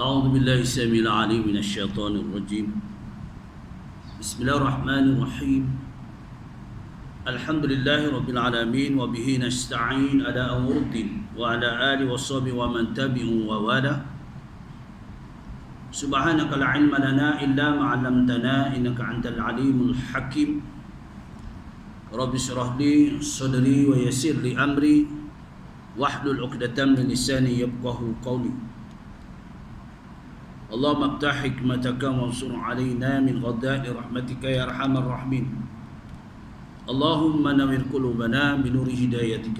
أعوذ بالله السميع العليم من الشيطان الرجيم. بسم الله الرحمن الرحيم. الحمد لله رب العالمين وبه نستعين على أمور الدين وعلى آله وصحبه ومن تبعهم ووالاه. سبحانك لا علم لنا إلا ما علمتنا إنك أنت العليم الحكيم. رب اشرح لي صدري ويسر لي أمري واحلل عقدة من لساني يفقهوا قولي. اللهم افتح حكمتك وانصر علينا من غداء رحمتك يا أرحم الراحمين. اللهم نور قلوبنا بنور هدايتك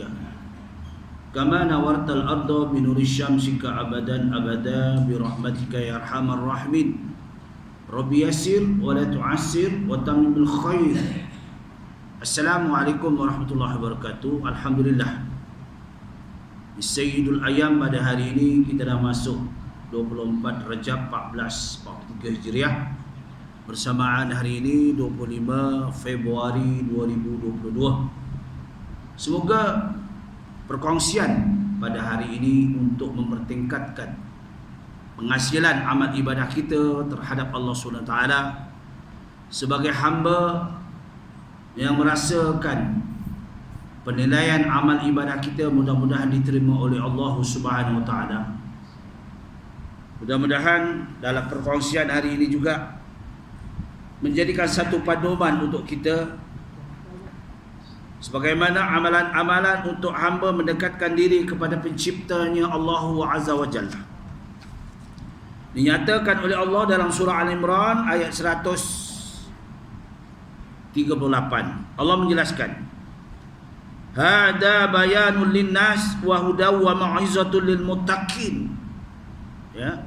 كما نورت الأرض بنور الشمس أبدا أبدا برحمتك يا أرحم الراحمين. رب يسر ولا تعسر وتمم بالخير. Assalamualaikum warahmatullahi wabarakatuh. Alhamdulillah, di Sayyidul Ayam pada hari ini kita dah masuk 24 Rajab 1443 Hijriah, bersamaan hari ini 25 Februari 2022. Semoga perkongsian pada hari ini untuk mempertingkatkan penghasilan amal ibadah kita terhadap Allah SWT sebagai hamba yang merasakan penilaian amal ibadah kita mudah-mudahan diterima oleh Allah Subhanahu Wa Taala. Mudah-mudahan dalam perkongsian hari ini juga menjadikan satu pedoman untuk kita, sebagaimana amalan-amalan untuk hamba mendekatkan diri kepada penciptanya Allah Azza wa Jalla. Dinyatakan oleh Allah dalam surah Al-Imran ayat 138. Allah menjelaskan, hada bayanul linnas wa hudaw wa mau'izatul lil muttaqin. Ya.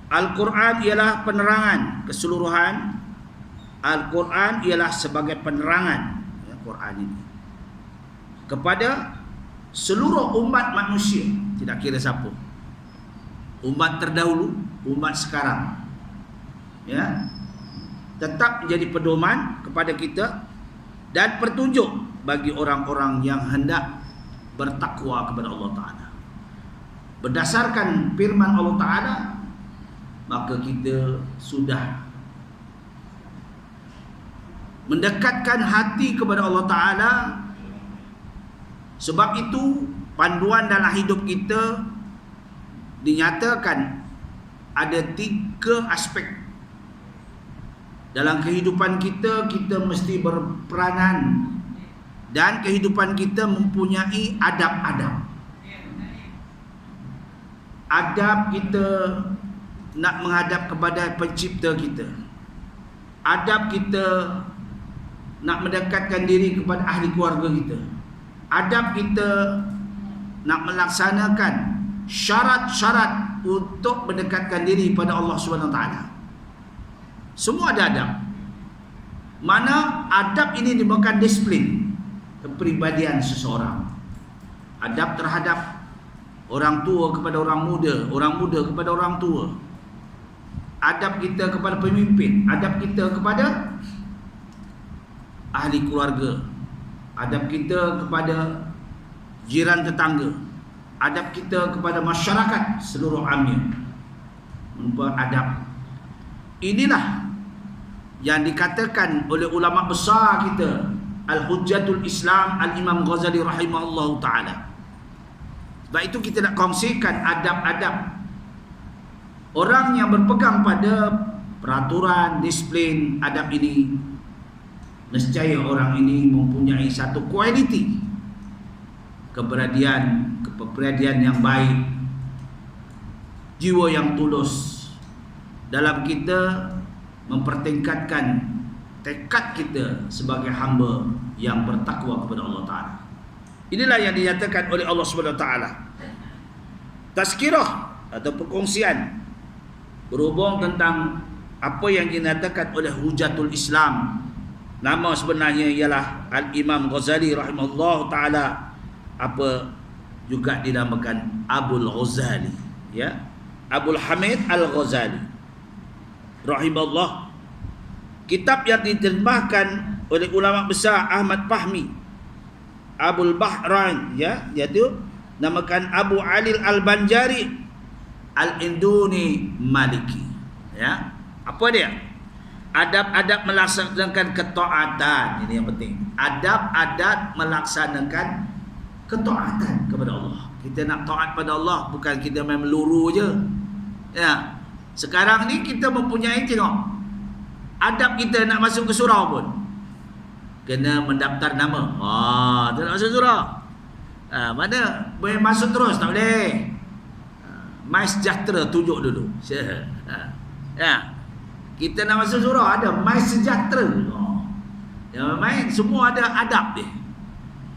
Al-Quran ialah penerangan keseluruhan. Al-Quran ialah sebagai penerangan, ya, Quran ini kepada seluruh umat manusia, tidak kira siapa, umat terdahulu, umat sekarang, ya, tetap menjadi pedoman kepada kita dan petunjuk bagi orang-orang yang hendak bertakwa kepada Allah Ta'ala. Berdasarkan firman Allah Ta'ala, maka kita sudah mendekatkan hati kepada Allah Ta'ala. Sebab itu panduan dalam hidup kita dinyatakan ada 3 aspek. Dalam kehidupan kita, kita mesti berperanan, dan kehidupan kita mempunyai adab-adab. Adab kita nak menghadap kepada pencipta kita. Adab kita nak mendekatkan diri kepada ahli keluarga kita. Adab kita nak melaksanakan syarat-syarat untuk mendekatkan diri pada Allah SWT. Semua ada adab. Mana adab ini merupakan disiplin kepribadian seseorang. Adab terhadap orang tua kepada orang muda kepada orang tua. Adab kita kepada pemimpin, adab kita kepada ahli keluarga, adab kita kepada jiran tetangga, adab kita kepada masyarakat seluruh amnya. Adab inilah yang dikatakan oleh ulama besar kita, Al-Hujjatul Islam Al-Imam Ghazali rahimahullahu ta'ala. Sebab itu kita nak kongsikan adab-adab. Orang yang berpegang pada peraturan, disiplin, adab ini, nescaya orang ini mempunyai satu kualiti kepribadian yang baik, jiwa yang tulus dalam kita mempertingkatkan tekad kita sebagai hamba yang bertakwa kepada Allah Ta'ala. Inilah yang dinyatakan oleh Allah SWT. Tazkirah atau perkongsian berhubung tentang apa yang dinyatakan oleh Hujjatul Islam. Nama sebenarnya ialah Al-Imam Ghazali rahimahullah ta'ala, apa juga dinamakan Abul Ghazali, ya, Abul Hamid Al-Ghazali rahimahullah. Kitab yang diterjemahkan oleh ulama besar Ahmad Fahmi Abul Bahrain, ya, iaitu namakan Abu Ali Al-Banjari Al-Induni Maliki. Ya, apa dia? Adab-adab melaksanakan ketaatan. Ini yang penting. Adab-adab melaksanakan ketaatan kepada Allah. Kita nak taat pada Allah, bukan kita main meluru je. Ya. Sekarang ni kita mempunyai, tengok, adab kita nak masuk ke surau pun kena mendaftar nama. Tak nak masuk surau. Mana boleh masuk terus, tak boleh. My Sejahtera tunjuk dulu. Ya. Kita nak masuk surau ada My Sejahtera. Yang main semua ada adab dia.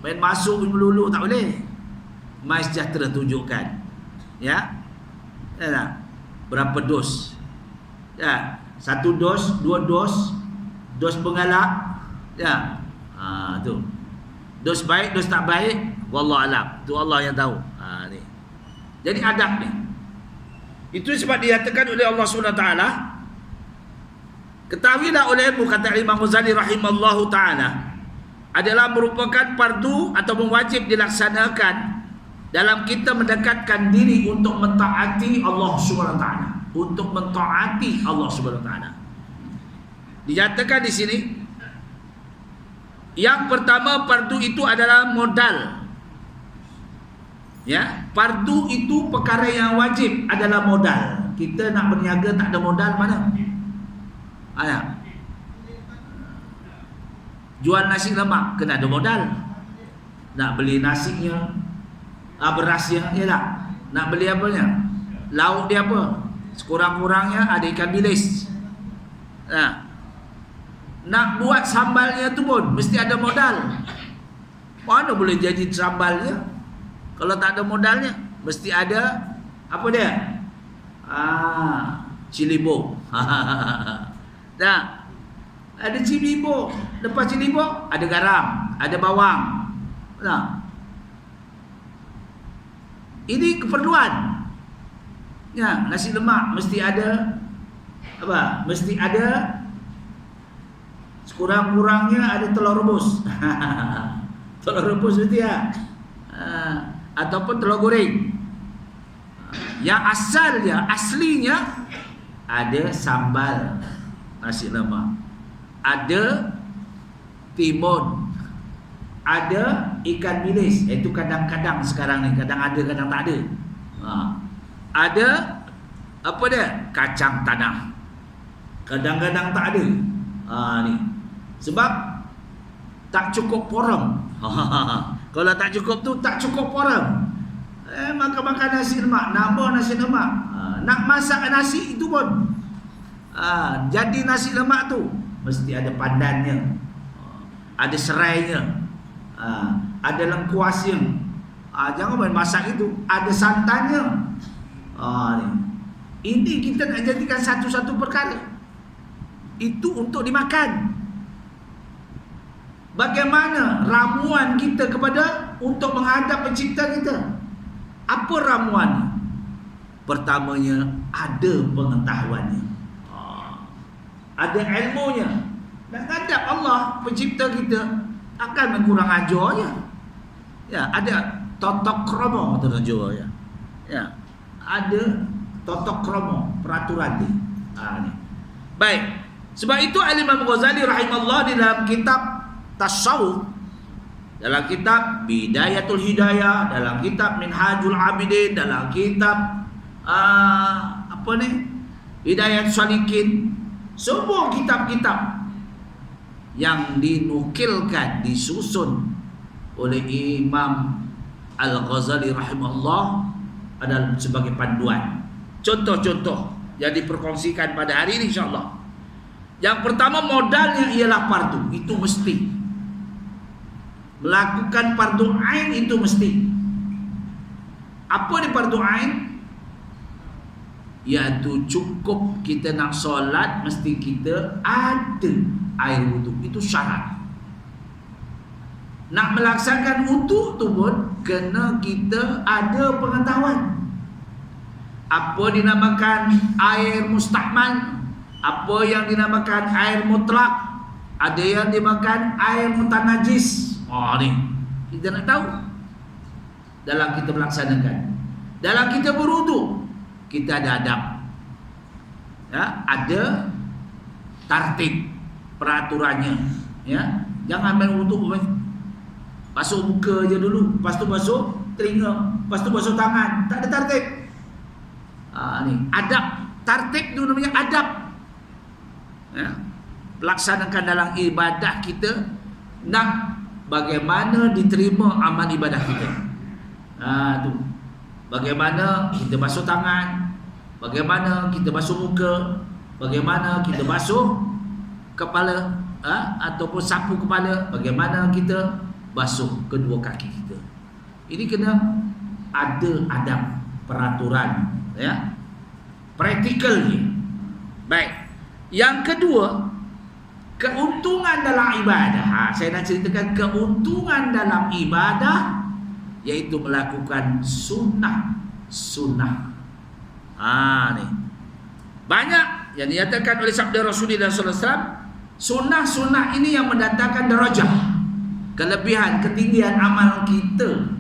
Main masuk melulu tak boleh. My Sejahtera tunjukkan. Ya. Ya tak? Berapa dos? Ya. 1 dos, 2 dos, dos pengalak. Ya. Tu. Dos baik, dos tak baik, wallahu alam. Tu Allah yang tahu. Ni. Jadi adab ni. Itu sebab dinyatakan oleh Allah SWT, ketahuilah olehmu, kata Imam Ghazali rahimallahu ta'ala, adalah merupakan fardu atau wajib dilaksanakan dalam kita mendekatkan diri untuk mentaati Allah SWT. Untuk mentaati Allah SWT. Dinyatakan di sini, yang pertama, fardu itu adalah modal. Ya, fardu itu perkara yang wajib adalah modal. Kita nak berniaga tak ada modal mana? Ayah. Jual nasi lemak kena ada modal. Nak beli nasinya, berasnya, ya tak? Nak beli apanya? Lauk dia apa? Sekurang-kurangnya ada ikan bilis. Nak buat sambalnya tu pun mesti ada modal. Mana boleh jadi sambalnya kalau tak ada modalnya? Mesti ada apa dia? Cilibo. Dah. Ada cilibo. Lepas cilibo ada garam, ada bawang. Nah. Ini keperluan. Ya, nasi lemak mesti ada apa? Mesti ada sekurang-kurangnya ada telur rebus. Telur rebus mesti ya. Ataupun telur goreng. Yang asalnya, aslinya ada sambal nasi lemak, ada timun, ada ikan bilis. Itu kadang-kadang sekarang ni, kadang ada, kadang tak ada. Ada apa dia? Kacang tanah. Kadang-kadang tak ada. Ni. Sebab tak cukup porong. Kalau tak cukup tu, tak cukup porong. Makan nasi lemak, nambah nasi lemak. Nak masak nasi itu pun jadi nasi lemak tu mesti ada pandannya, ada serainya, ada lengkuasnya. Jangan main masak itu, ada santannya. Ini kita nak jadikan satu-satu perkara. Itu untuk dimakan. Bagaimana ramuan kita kepada untuk menghadap pencipta kita? Apa ramuan? Pertamanya, ada pengetahuannya, ada ilmunya. Dan hadap Allah pencipta kita akan mengkurang ajarnya. Ya, ada totok kromo terjua ya. Ya, ada totok kromo peraturan ni. Ni. Baik. Sebab itu Imam Ghazali rahimahullah di dalam kitab Tasawuf, dalam kitab Bidayatul Hidayah, dalam kitab Minhajul Abidin, dalam kitab Hidayat Salikin, semua kitab-kitab yang dinukilkan, disusun oleh Imam Al-Ghazali rahimahullah adalah sebagai panduan. Contoh-contoh yang diperkongsikan pada hari ini insyaAllah. Yang pertama, modalnya ialah fardu. Itu mesti. Melakukan fardu ain itu mesti. Apa ni fardu ain? Iaitu cukup kita nak solat, mesti kita ada air wudu. Itu syarat. Nak melaksanakan wudu tu pun kena kita ada pengetahuan. Apa dinamakan air mustakmal, apa yang dinamakan air mutlak, Ada yang dimakan air mutanajis. Ni kita nak tahu. Dalam kita melaksanakan, dalam kita berwuduk, kita ada adab. Ya, ada tartib peraturannya. Ya, jangan main wuduk basuh muka je dulu, lepas tu basuh telinga, lepas tu basuh tangan. Tak ada tartib. Ni adab. Tartib tu namanya adab. Ya, laksanakan dalam ibadah kita, nak bagaimana diterima amal ibadah kita. Tu. Bagaimana kita basuh tangan, bagaimana kita basuh muka, bagaimana kita basuh kepala, ataupun sapu kepala, bagaimana kita basuh kedua kaki kita. Ini kena ada adab, peraturan, ya, praktikalnya. Baik. Yang kedua, keuntungan dalam ibadah. Saya nak ceritakan keuntungan dalam ibadah, iaitu melakukan sunnah. Ni banyak yang dinyatakan oleh sabda Rasulullah SAW. Sunnah ini yang mendatangkan darajah, kelebihan, ketinggian amal kita.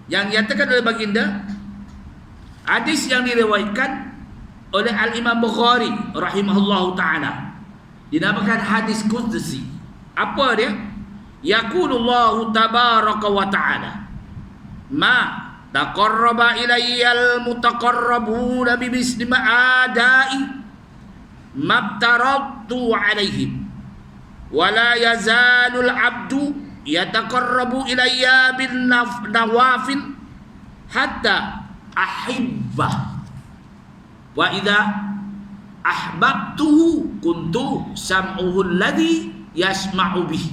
Yang dinyatakan oleh baginda, hadis yang diriwayatkan oleh Al-Imam Bukhari rahimahullahu ta'ala, dinamakan hadis qudsi. Apa dia? Yaqulullahu tabaraka wa ta'ala, ma taqarraba ilayyal mutaqarrabuna bimisli ma'adai mabtaratu alaihim wa la yazalul abdu yataqarrabu ilayya bin nawafil hatta ahibbah wa idza ahbabtuhu kuntu sam'uhu alladhi yasma'u bihi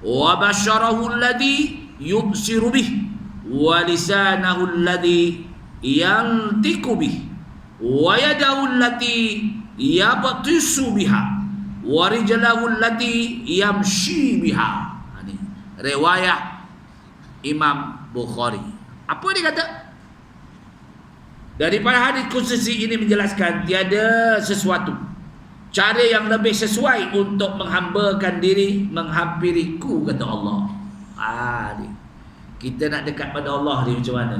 wa basyarahu alladhi yubsiru bihi wa lisanahu alladhi yantiqu bihi wa yadahu allati yabtisu biha wa rijlahu allati yamshi biha. Ini riwayat Imam Bukhari. Apa dia kata? Daripada hadis qudsi ini menjelaskan tiada sesuatu cara yang lebih sesuai untuk menghambakan diri menghampiriku, kata Allah. Kita nak dekat pada Allah ni macam mana?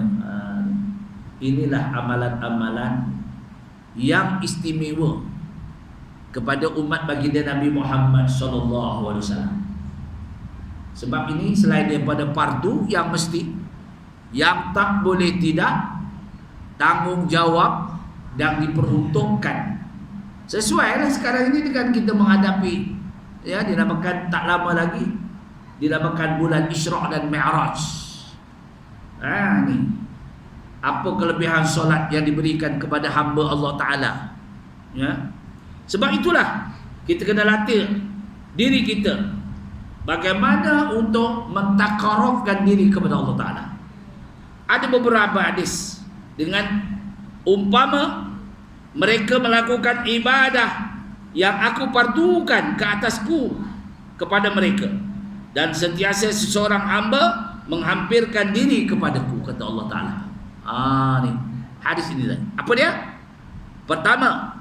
Inilah amalan-amalan yang istimewa kepada umat baginda Nabi Muhammad sallallahu alaihi wasallam. Sebab ini selain daripada fardu yang mesti, yang tak boleh tidak, tanggungjawab dan diperuntukkan. Sesuailah sekarang ini dengan kita menghadapi, ya, dinamakan tak lama lagi dinamakan bulan Isra' dan Mi'raj. Ni apa kelebihan solat yang diberikan kepada hamba Allah Ta'ala, ya. Sebab itulah kita kena latih diri kita bagaimana untuk mentakarrufkan diri kepada Allah Ta'ala. Ada beberapa hadis dengan umpama mereka melakukan ibadah yang aku fardukan ke atasku kepada mereka, dan sentiasa seseorang hamba menghampirkan diri kepadaku, kata Allah Ta'ala. Ni hadis ini lah. Apa dia? Pertama,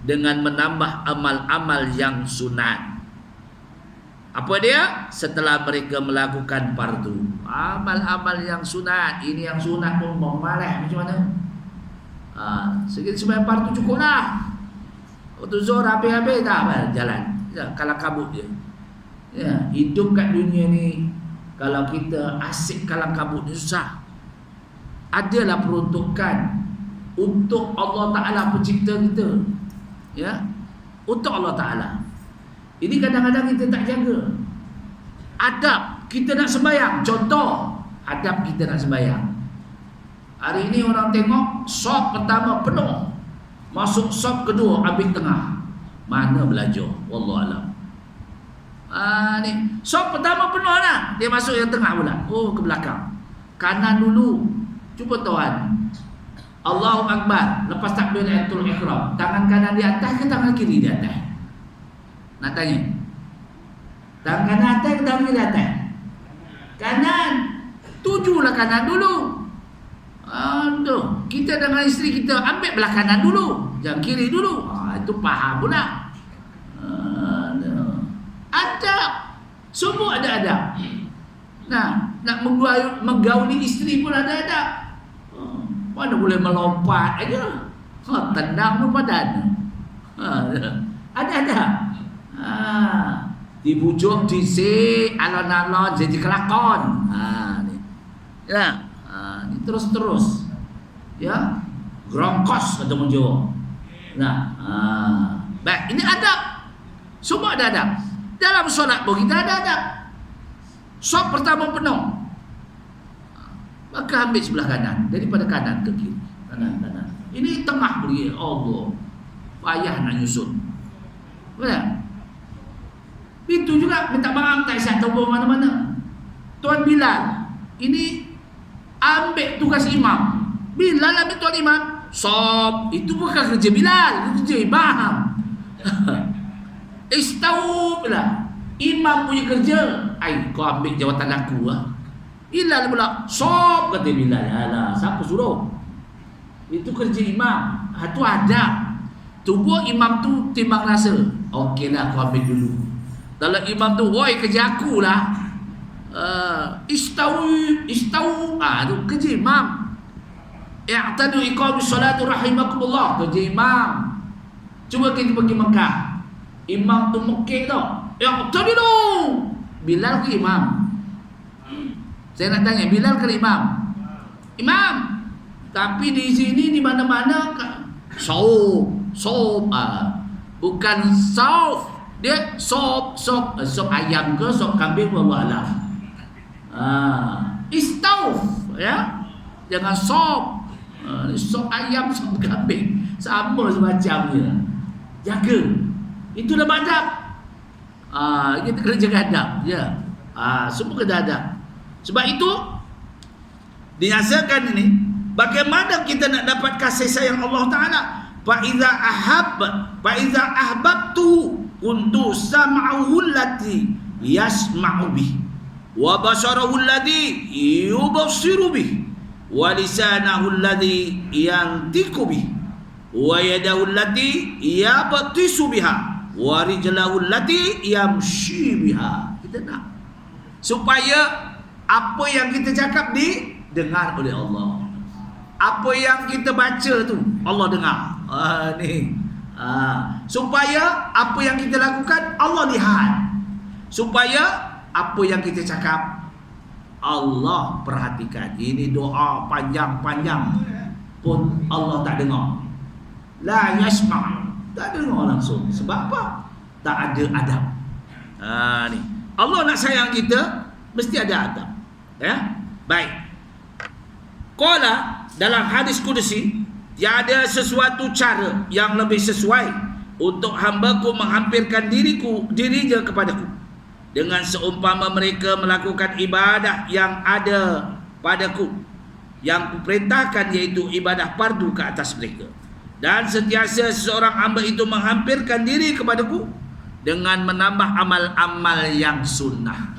dengan menambah amal-amal yang sunat. Apa dia? Setelah mereka melakukan fardu, amal-amal yang sunat. Ini yang sunat pun memalah macam mana? Sedikit sembahyang fardu cukup lah. Waktu zuhur habis-habis dah jalan, kalau kabut je. Ya, hidup kat dunia ni, kalau kita asyik kalang kabut ni susah. Adalah peruntukan untuk Allah Ta'ala pencipta kita, ya, untuk Allah Ta'ala. Ini kadang-kadang kita tak jaga adab kita nak sembahyang. Contoh, adab kita nak sembahyang. Hari ini orang tengok sop pertama penuh, masuk sop kedua ambil tengah. Mana belajar? Wallahualam. Ni sop pertama penuh lah, dia masuk yang tengah pula. Oh, ke belakang. Kanan dulu. Cuba tuan, Allahu Akbar, lepas takbiratul ihram, tangan kanan di atas ke tangan kiri di atas? Nak tanya, tangan kanan atas ke tangan kiri di atas? Kanan. Tujulah kanan dulu. Aduh, kita dengan isteri kita ambil belah kanan dulu, jangan kiri dulu. Itu faham pula. Semua ada adab. Nah, nak menggauli isteri pun ada adab. Mana boleh melompat aja. Tendang pun badan. Ada adab. Dibujuk, disik, alon-alon, jadi kelakon. Ni. Ya. Ni terus-terus. Ya. Grongkos kata orang Jawa. Nah, baik, ini adab. Semua ada adab. Dalam solat pun kita ada adab. Sop pertama penuh. Maka ambil sebelah kanan, daripada kanan ke kiri. Kanan. Ini tengah beri. Allah. Payah nak nyusun. Benar? Itu juga minta maaf tak isyak tahu mana-mana. Tuan Bilal, ini ambil tugas imam. Bilal ambil tuan imam. Sob, itu bukan kerja Bilal, itu kerja imam. Istau pula. Imam punya kerja. Kau ambil jawatan aku lah. Bilal pula. Sob, kata Bilal. Alah, siapa suruh? Itu kerja imam. Itu adab. Tunggu imam tu timbang rasa. Okeylah, kau ambil dulu. Kalau imam tu, woi kerja aku lah. Istau. Itu kerja imam. I'tadu iqamis salatu rahimakumullah. Kerja imam. Cuba kita pergi Mekah. Imam tu Mekah tau. I'tadu tu. Bilal ke imam? Saya nak tanya, Bilal ke imam? Imam. Tapi di sini di mana-mana sop. Bukan sauf. Dia sop ayam ke sop kambing wallahu alam. Istauf ya. Jangan sop. Sop ayam, sop kambing sama semacamnya. Jaga. Itu dah adab. Kita kena jaga adab ya. Semua kena adab. Sebab itu dirasakan ini bagaimana kita nak dapat kasih sayang Allah Taala. Fa iza ahbabtu kuntu sam'ahu allati yasma'u bih wa basarahu alladhi yubsiru bih wa lisanahu alladhi yantiqu bih wa yadahu allati yabtisu biha wa rijlahu allati yamshi biha. Kita nak supaya apa yang kita cakap didengar oleh Allah. Apa yang kita baca tu Allah dengar. Supaya apa yang kita lakukan Allah lihat. Supaya apa yang kita cakap Allah perhatikan. Ini doa panjang-panjang pun Allah tak dengar. La yasma'. Tak dengar langsung. Sebab apa? Tak ada adab. Ni. Allah nak sayang kita mesti ada adab. Ya? Baik. Qala dalam hadis kudusi, tiada sesuatu cara yang lebih sesuai untuk hamba-Ku menghampirkan dirinya kepadaku dengan seumpama mereka melakukan ibadah yang ada padaku yang kuperintahkan, iaitu ibadah fardu ke atas mereka. Dan sentiasa seseorang hamba itu menghampirkan diri kepadaku dengan menambah amal-amal yang sunnah.